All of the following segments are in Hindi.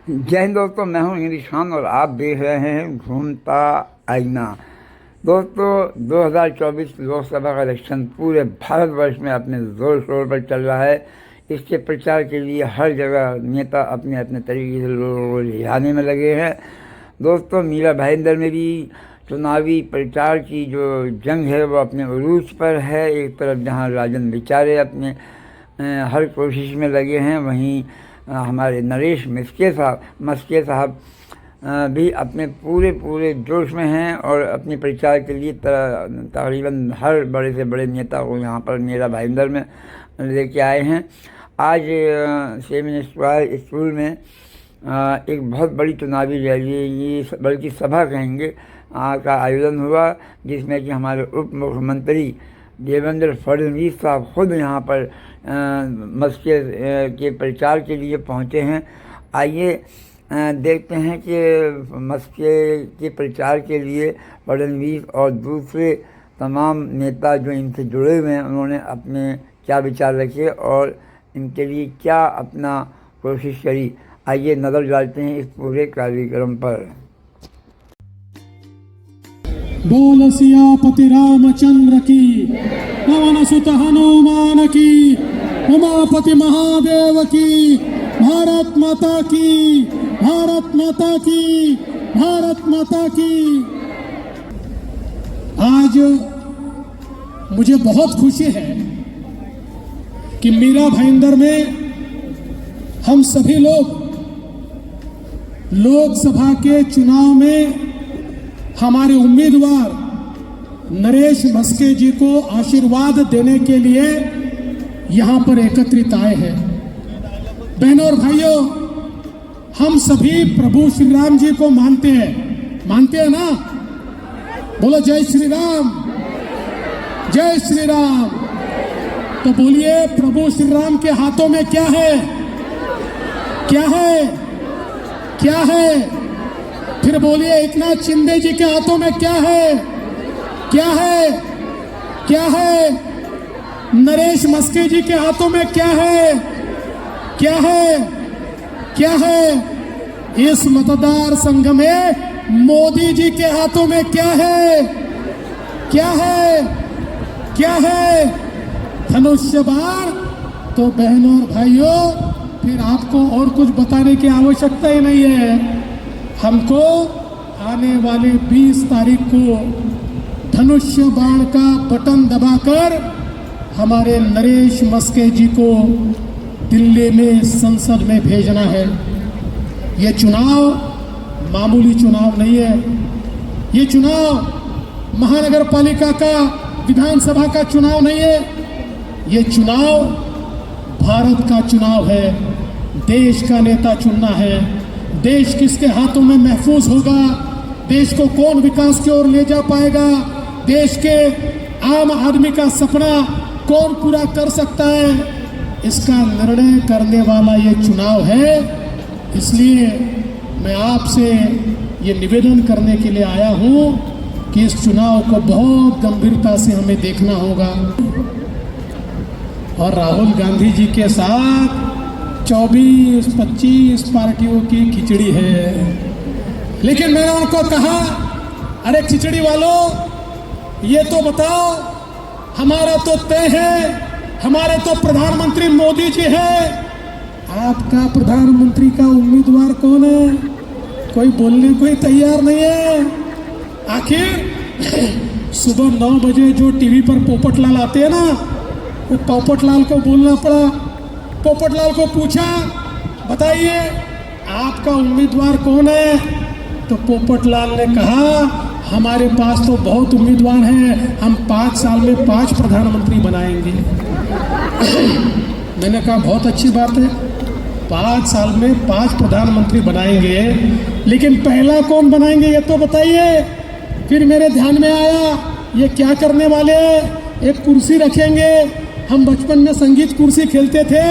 जय हिंद दोस्तों, मैं हूं इंग्लिश खान और आप देख रहे हैं घूमता आईना। दोस्तों, 2024 लोकसभा का इलेक्शन पूरे भारतवर्ष में अपने जोर शोर पर चल रहा है। इसके प्रचार के लिए हर जगह नेता अपने अपने तरीके से लोगों को रिझाने में लगे हैं। दोस्तों, मीरा भाईंदर में भी चुनावी प्रचार की जो जंग है वो अपने उरूज पर है। एक तरफ जहां राजन बेचारे अपने हर कोशिश में लगे हैं, वहीं हमारे नरेश मस्के साहब भी अपने पूरे जोश में हैं और अपने प्रचार के लिए तकरीबन हर बड़े से बड़े नेता को यहाँ पर मीरा भाईंदर में लेके आए हैं। आज सेवन स्क्वायर स्कूल में एक बहुत बड़ी चुनावी रैली, बल्कि सभा कहेंगे, का आयोजन हुआ, जिसमें कि हमारे उप मुख्यमंत्री देवेंद्र फडणवीस साहब खुद यहाँ पर मस्के के प्रचार के लिए पहुँचे हैं। आइए देखते हैं कि मस्के के प्रचार के लिए फडणवीस और दूसरे तमाम नेता जो इनसे जुड़े हुए हैं, उन्होंने अपने क्या विचार रखे और इनके लिए क्या अपना कोशिश करी। आइए नज़र डालते हैं इस पूरे कार्यक्रम पर। बोल सियापति रामचंद्र की, पवन सुत हनुमान की, उमापति महादेव की, भारत माता की, भारत माता की, भारत माता की। आज मुझे बहुत खुशी है कि मीरा भाईंदर में हम सभी लोग लोकसभा के चुनाव में हमारे उम्मीदवार नरेश मस्के जी को आशीर्वाद देने के लिए यहां पर एकत्रित आए हैं। बहनों और भाइयों, हम सभी प्रभु श्री राम जी को मानते हैं ना? बोलो जय श्री राम, जय श्री राम। तो बोलिए, प्रभु श्री राम के हाथों में क्या है? क्या है? क्या है? फिर बोलिए, एकनाथ शिंदे जी के हाथों में क्या है? क्या है? क्या है? नरेश मस्के जी के हाथों में क्या है? क्या है? क्या है? इस मतदार संघ में मोदी जी के हाथों में क्या है? क्या है? क्या है? धनुष्य बाण। तो बहनों और भाइयों, फिर आपको और कुछ बताने की आवश्यकता ही नहीं है। हमको आने वाले 20 तारीख को धनुष्य बाण का बटन दबाकर हमारे नरेश मस्के जी को दिल्ली में संसद में भेजना है। ये चुनाव मामूली चुनाव नहीं है। ये चुनाव महानगर पालिका का, विधानसभा का चुनाव नहीं है। ये चुनाव भारत का चुनाव है। देश का नेता चुनना है। देश किसके हाथों में महफूज होगा, देश को कौन विकास की ओर ले जा पाएगा, देश के आम आदमी का सपना कौन पूरा कर सकता है, इसका निर्णय करने वाला ये चुनाव है। इसलिए मैं आपसे ये निवेदन करने के लिए आया हूँ कि इस चुनाव को बहुत गंभीरता से हमें देखना होगा। और राहुल गांधी जी के साथ 24-25 पार्टियों की खिचड़ी है। लेकिन मैंने उनको कहा, अरे खिचड़ी वालों, ये तो बताओ, हमारा तो तय है, हमारे तो प्रधानमंत्री मोदी जी है। आपका प्रधानमंत्री का उम्मीदवार कौन है? कोई बोलने को ही तैयार नहीं है। आखिर सुबह 9 बजे जो टीवी पर पोपटलाल आते हैं ना, वो पोपटलाल को बोलना पड़ा। पोपटलाल को पूछा, बताइए आपका उम्मीदवार कौन है? तो पोपटलाल ने कहा, हमारे पास तो बहुत उम्मीदवार हैं, हम 5 साल में 5 प्रधानमंत्री बनाएंगे। मैंने कहा बहुत अच्छी बात है, 5 साल में 5 प्रधानमंत्री बनाएंगे, लेकिन पहला कौन बनाएंगे ये तो बताइए। फिर मेरे ध्यान में आया, ये क्या करने वाले हैं? एक कुर्सी रखेंगे। हम बचपन में संगीत कुर्सी खेलते थे,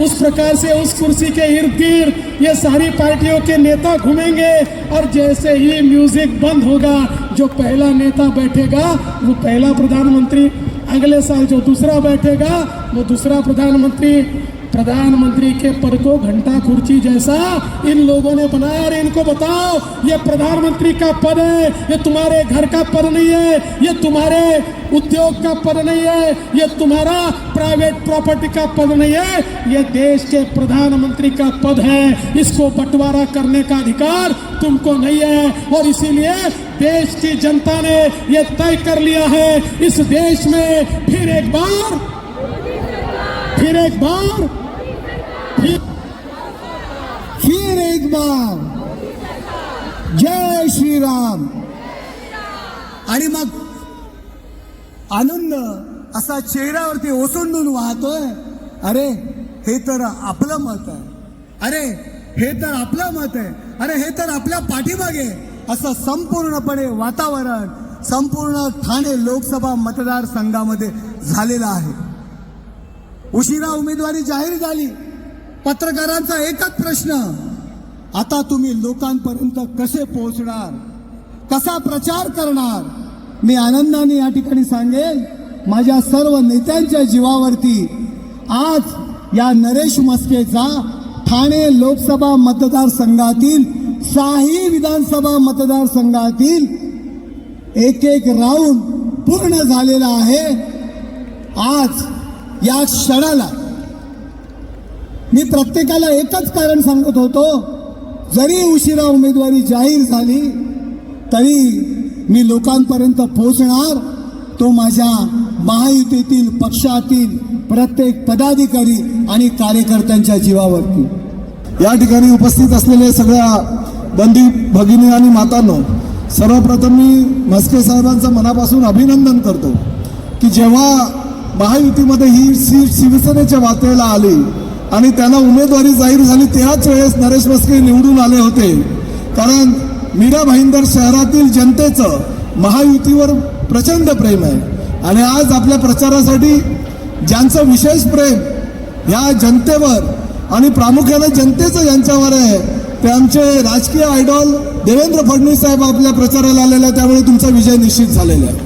उस प्रकार से उस कुर्सी के इर्द गिर्द ये सारी पार्टियों के नेता घूमेंगे और जैसे ही म्यूजिक बंद होगा, जो पहला नेता बैठेगा वो पहला प्रधानमंत्री, अगले साल जो दूसरा बैठेगा वो दूसरा प्रधानमंत्री। प्रधानमंत्री के पद को घंटा कुर्सी जैसा इन लोगों ने बनाया। और इनको बताओ, ये प्रधानमंत्री का पद है, ये तुम्हारे घर का पद नहीं है, ये तुम्हारे उद्योग का पद नहीं है, ये तुम्हारा प्राइवेट प्रॉपर्टी का पद नहीं है, ये देश के प्रधानमंत्री का पद है। इसको बंटवारा करने का अधिकार तुमको नहीं है। और इसीलिए देश की जनता ने ये तय कर लिया है, इस देश में फिर एक बार जय श्रीराम। आणि मग आनंद असा चेहऱ्यावरती ओसंडून वाहतोय। अरे हे तर आपलं मत आहे, अरे हे तर आपलं मत आहे, अरे हे तर आपल्या पाठीमागे, असं संपूर्णपणे वातावरण संपूर्ण ठाणे लोकसभा मतदारसंघामध्ये झालेलं आहे। उशिरा उमेदवारी जाहीर झाली। पत्रकारांचा एकच प्रश्न, आता तुम्ही लोकांपर्यंत कसे पोहोचणार, कसा प्रचार करणार? मी आनंदाने या ठिकाणी सांगेन, माझ्या सर्व नेत्यांच्या जीवावरती आज या नरेश म्हस्केचा ठाणे लोकसभा मतदारसंघातील 6 विधानसभा मतदारसंघातील एक राऊंड पूर्ण झालेला आहे। आज या क्षणाला मी प्रत्येकाला एकच कारण सांगत होतो, जरी उशिरा उमेदवारी जाहीर झाली तरी मी लोकांपर्यंत पोहोचणार। तो माझ्या महायुतीतील पक्षातील प्रत्येक पदाधिकारी आणि कार्यकर्त्यांच्या जीवावरती। या ठिकाणी उपस्थित असलेले सगळ्या बंधू भगिनी आणि मातांनो, सर्वप्रथम मी म्हस्के साहेबांचं मनापासून अभिनंदन करतो की जेव्हा महायुतीमध्ये ही सीट शिवसेनेच्या वाटेला आली आणि त्यांना उमेदवारी जाहीर झाली, त्याच वेळेस नरेश म्हस्के निवडून आले होते। कारण मीरा भाईंदर शहरातील जनतेचं महायुतीवर प्रचंड प्रेम आहे आणि आज आपल्या प्रचारासाठी ज्यांचं विशेष प्रेम ह्या जनतेवर आणि प्रामुख्याने जनतेचं यांच्यावर आहे, ते आमचे राजकीय आयडॉल देवेंद्र फडणवीस साहेब आपल्या प्रचाराला आलेले आहे। त्यामुळे तुमचा विजय निश्चित झालेला आहे।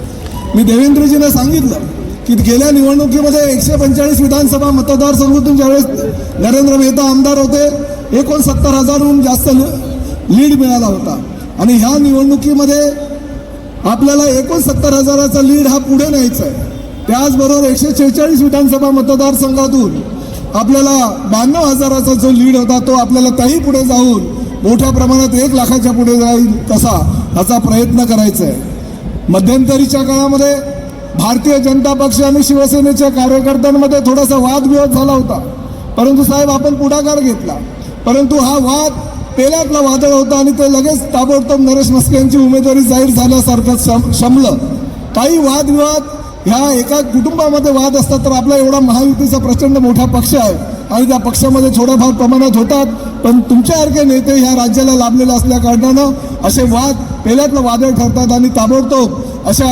मी देवेंद्रजींना सांगितलं की गेल्या निवडणुकीमध्ये 145 विधानसभा मतदारसंघातून ज्यावेळेस नरेंद्र मेहता आमदार होते, 69,000हून जास्त लीड मिळाला होता आणि ह्या निवडणुकीमध्ये आपल्याला 69,000चा लीड हा पुढे न्यायचा आहे। त्याचबरोबर 146 विधानसभा मतदारसंघातून आपल्याला 92,000चा जो लीड होता तो आपल्याला त्याही पुढे जाऊन मोठ्या प्रमाणात 1 लाखाच्या पुढे जाईल कसा ह्याचा प्रयत्न करायचा आहे। मध्यंतरीच्या काळामध्ये भारतीय जनता पक्ष आणि शिवसेनेच्या कार्यकर्त्यांमध्ये थोडासा वादविवाद झाला होता, परंतु साहेब आपण पुढाकार घेतला, परंतु हा वाद पेल्यातला वादळ होता आणि ते लगेच ताबडतोब नरेश म्हस्के यांची उमेदवारी जाहीर झाल्यासारखं शमलं। काही वादविवाद ह्या एका कुटुंबामध्ये वाद असतात, तर आपला एवढा महायुतीचा प्रचंड मोठा पक्ष आहे आणि त्या पक्षामध्ये थोड्याफार प्रमाणात होतात, पण तुमच्यासारखे नेते ह्या राज्याला लाभलेले असल्या कारणानं असे वाद पेल्यातलं वादळ ठरतात आणि ताबडतोब अशा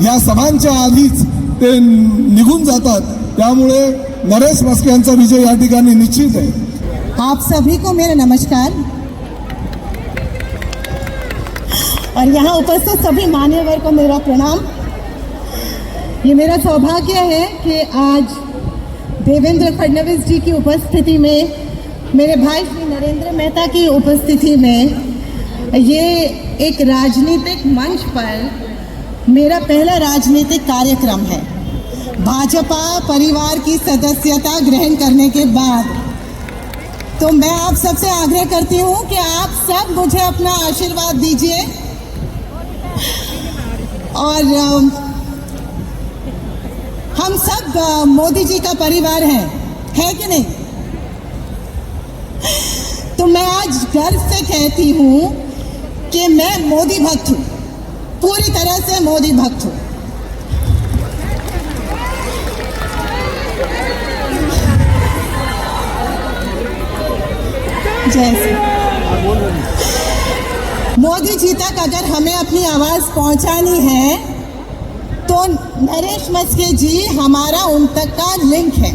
ह्या सभांच्या आधीच ते निघून जातात। त्यामुळे नरेश म्हस्के यांचा विजय या ठिकाणी निश्चित आहे। आप सभी को मेरा नमस्कार और यहाँ उपस्थित सभी मान्यवर को मेरा प्रणाम। ये मेरा सौभाग्य है कि आज देवेंद्र फडणवीस जी की उपस्थिति में, मेरे भाई श्री नरेंद्र मेहता की उपस्थिति में ये एक राजनीतिक मंच पर मेरा पहला राजनीतिक कार्यक्रम है। भाजपा परिवार की सदस्यता ग्रहण करने के बाद तो मैं आप सबसे आग्रह करती हूँ कि आप सब मुझे अपना आशीर्वाद दीजिए और हम सब मोदी जी का परिवार है कि नहीं? तो मैं आज गर्व से कहती हूँ कि मैं मोदी भक्त हूँ, पूरी तरह से मोदी भक्त हूँ। जैसे मोदी जी तक अगर हमें अपनी आवाज पहुंचानी है तो नरेश म्हस्के जी हमारा उन तक का लिंक है।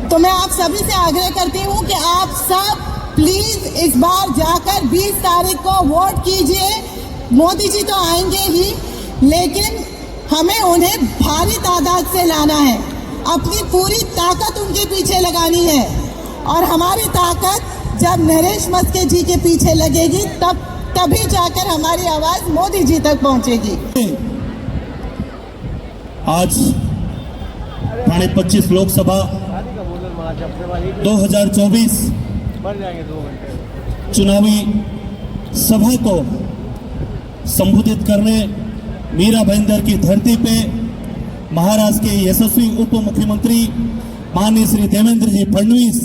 तो मैं आप सभी से आग्रह करती हूं कि आप सब प्लीज इस बार जाकर 20 तारीख को वोट कीजिए। मोदी जी तो आएंगे ही, लेकिन हमें उन्हें भारी तादाद से लाना है। अपनी पूरी ताकत उनके पीछे लगानी है। और हमारी ताकत जब नरेश मस्के जी के पीछे लगेगी तभी जाकर हमारी आवाज मोदी जी तक पहुंचेगी। आज ठाणे 25 लोकसभा 2024 चुनावी सभा को संबोधित करने मीरा भाईंदर की धरती पे महाराष्ट्र के यशस्वी उप मुख्यमंत्री माननीय श्री देवेंद्र जी फडणवीस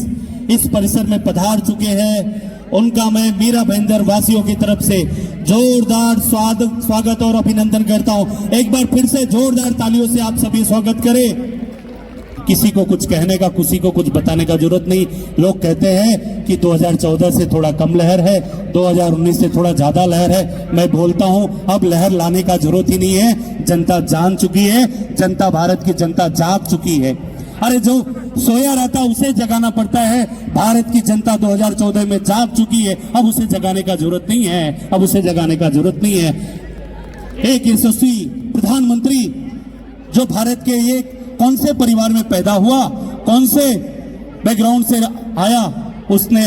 इस परिसर में पधार चुके हैं। उनका मैं मीरा भाईंदर वासियों की तरफ से जोरदार स्वागत और अभिनंदन करता हूं। एक बार फिर से जोरदार तालियों से आप सभी स्वागत करें। किसी को कुछ कहने का, किसी को कुछ बताने का जरूरत नहीं। लोग कहते हैं कि 2014 से थोड़ा कम लहर है, 2019 से थोड़ा ज्यादा लहर है। मैं बोलता हूं अब लहर लाने का जरूरत ही नहीं है। जनता जान चुकी है, जनता, भारत की जनता जाग चुकी है। अरे जो सोया रहता उसे जगाना पड़ता है। भारत की जनता 2014 में जाग चुकी है, अब उसे जगाने का जरूरत नहीं है, अब उसे जगाने का जरूरत नहीं है। एक यशस्वी प्रधानमंत्री जो भारत के एक कौन से परिवार में पैदा हुआ, कौन से बैकग्राउंड से आया, उसने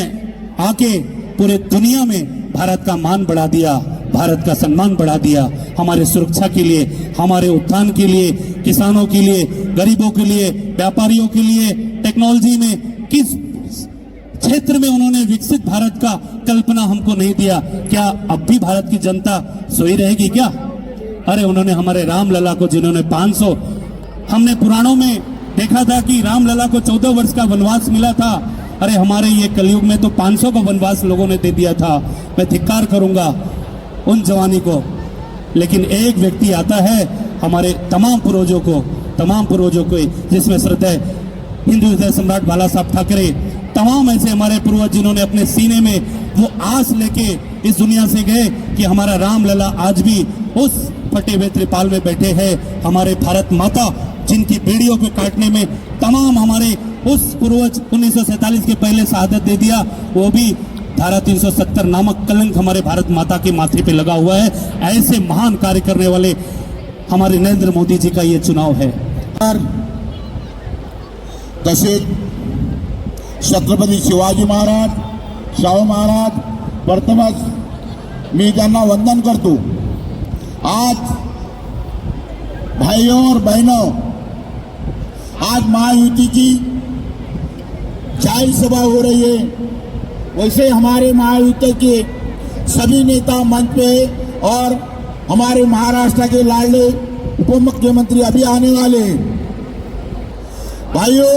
आके पूरे दुनिया में भारत का मान बढ़ा दिया, भारत का सम्मान बढ़ा दिया। हमारे सुरक्षा के लिए, हमारे उत्थान के लिए, किसानों के लिए, गरीबों के लिए, व्यापारियों के लिए, टेक्नोलॉजी में किस क्षेत्र में उन्होंने विकसित भारत का कल्पना हमको नहीं दिया। क्या अब भी भारत की जनता सोई रहेगी क्या? अरे उन्होंने हमारे रामलला को, जिन्होंने 500, हमने पुराणों में देखा था कि रामलला को 14 वर्ष का वनवास मिला था। अरे हमारे ये कलयुग में तो 500 का वनवास लोगों ने दे दिया था। मैं धिक्कार करूंगा उन जवानी को। लेकिन एक व्यक्ति आता है हमारे तमाम पूर्वजों को, जिसमें श्रद्धेय हिंदू हृदय सम्राट बाला साहब ठाकरे, तमाम ऐसे हमारे पूर्वज जिन्होंने अपने सीने में वो आस लेके इस दुनिया से गए कि हमारा रामलला आज भी उस फटे हुए त्रिपाल में बैठे हैं। हमारे भारत माता जिनकी बेड़ियों को काटने में तमाम हमारे उस पूर्वज 1947 के पहले शहादत दे दिया, वो भी धारा 370 नामक कलंक हमारे भारत माता के माथे पे लगा हुआ है। ऐसे महान कार्य करने वाले हमारे नरेंद्र मोदी जी का ये चुनाव है। तसेच छत्रपती शिवाजी महाराज, शाहू महाराज, प्रथमच मी त्यांना वंदन करतो। आज भाइयों और बहनों, आज महायुति की जाहिर सभा हो रही है। वैसे हमारे महायुति के सभी नेता मंच पे और हमारे महाराष्ट्र के लाडले उप मुख्यमंत्री अभी आने वाले हैं। भाइयों,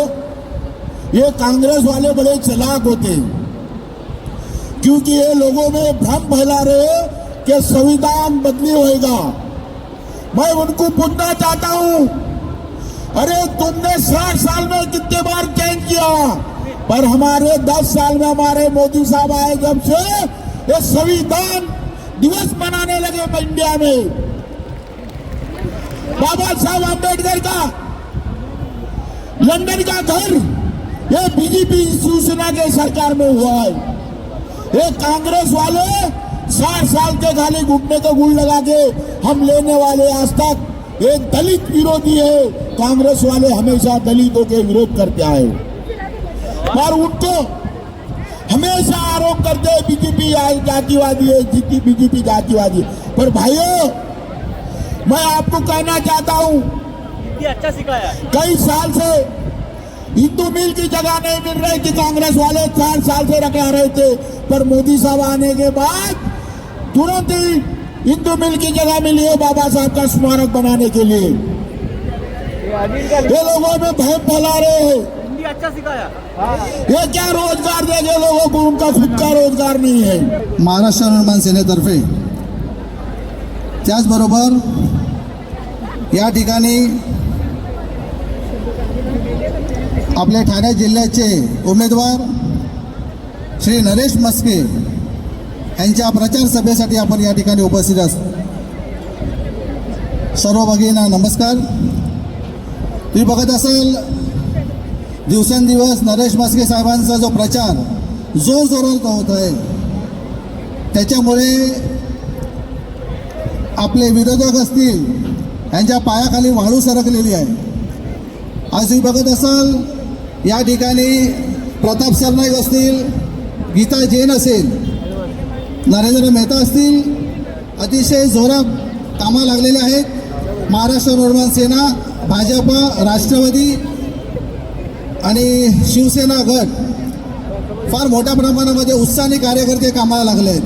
ये कांग्रेस वाले बड़े चालाक होते हैं, क्योंकि ये लोगों में भ्रम फैला रहे कि संविधान बदली होएगा। मैं उनको पूछना चाहता हूं, अरे तुमने 60 साल में कितने बार चेंज किया? पर हमारे 10 साल में हमारे मोदी साहब आए जब से ये संविधान दिवस मनाने लगे इंडिया में। बाबा साहब अम्बेडकर का लंदन का घर ये बीजेपी शिवसेना के सरकार में हुआ है। ये कांग्रेस वाले 60 साल के खाली घुटने को गुड़ लगा के हम लेने वाले आज तक एक दलित विरोधी है। कांग्रेस वाले हमेशा दलितों के विरोध करते आए और उनको हमेशा आरोप करते हैं बीजेपी जातिवादी है, बीजेपी जातिवादी। पर भाइयों, मैं आपको कहना चाहता हूं, अच्छा सिखाया। कई साल से हिंदू मिल की जगह नहीं मिल रही थी। कांग्रेस वाले 4 साल से रखा रहे थे, पर मोदी साहब आने के बाद तुरंत ही हिंदू मिल की जगह मिली है बाबा साहब का स्मारक बनाने के लिए। ये लोगों में भय फैला रहे हैं। अच्छा सिखाया। ये क्या रोजगार देंगे लोगों को? उनका खुद का रोजगार नहीं है। महाराष्ट्र निर्माण सेनेतर्फे त्याचबरोबर या ठिकाणी आपल्या ठाणे जिल्ह्याचे उमेदवार श्री नरेश मस्के यांच्या प्रचार सभेसाठी आपण या ठिकाणी उपस्थित असतो। सर्व भगिनींना नमस्कार। तुम्ही बघत असाल दिवसेंदिवस नरेश मस्के साहेबांचा जो प्रचार जोर जोरात होत आहे, त्याच्यामुळे आपले विरोधक असतील यांच्या पायाखाली वाळू सरकलेली आहे। आज तुम्ही बघत असाल या ठिकाणी प्रताप सरनाईक असतील, गीता जैन असेल, नरेंद्र मेहता असतील, अतिशय जोरात कामं लागलेले आहेत. महाराष्ट्र नवनिर्माण सेना, भाजपा, राष्ट्रवादी आणि शिवसेना गट फार मोठ्या प्रमाणामध्ये उत्साहाने कार्यकर्ते कामाला लागले आहेत.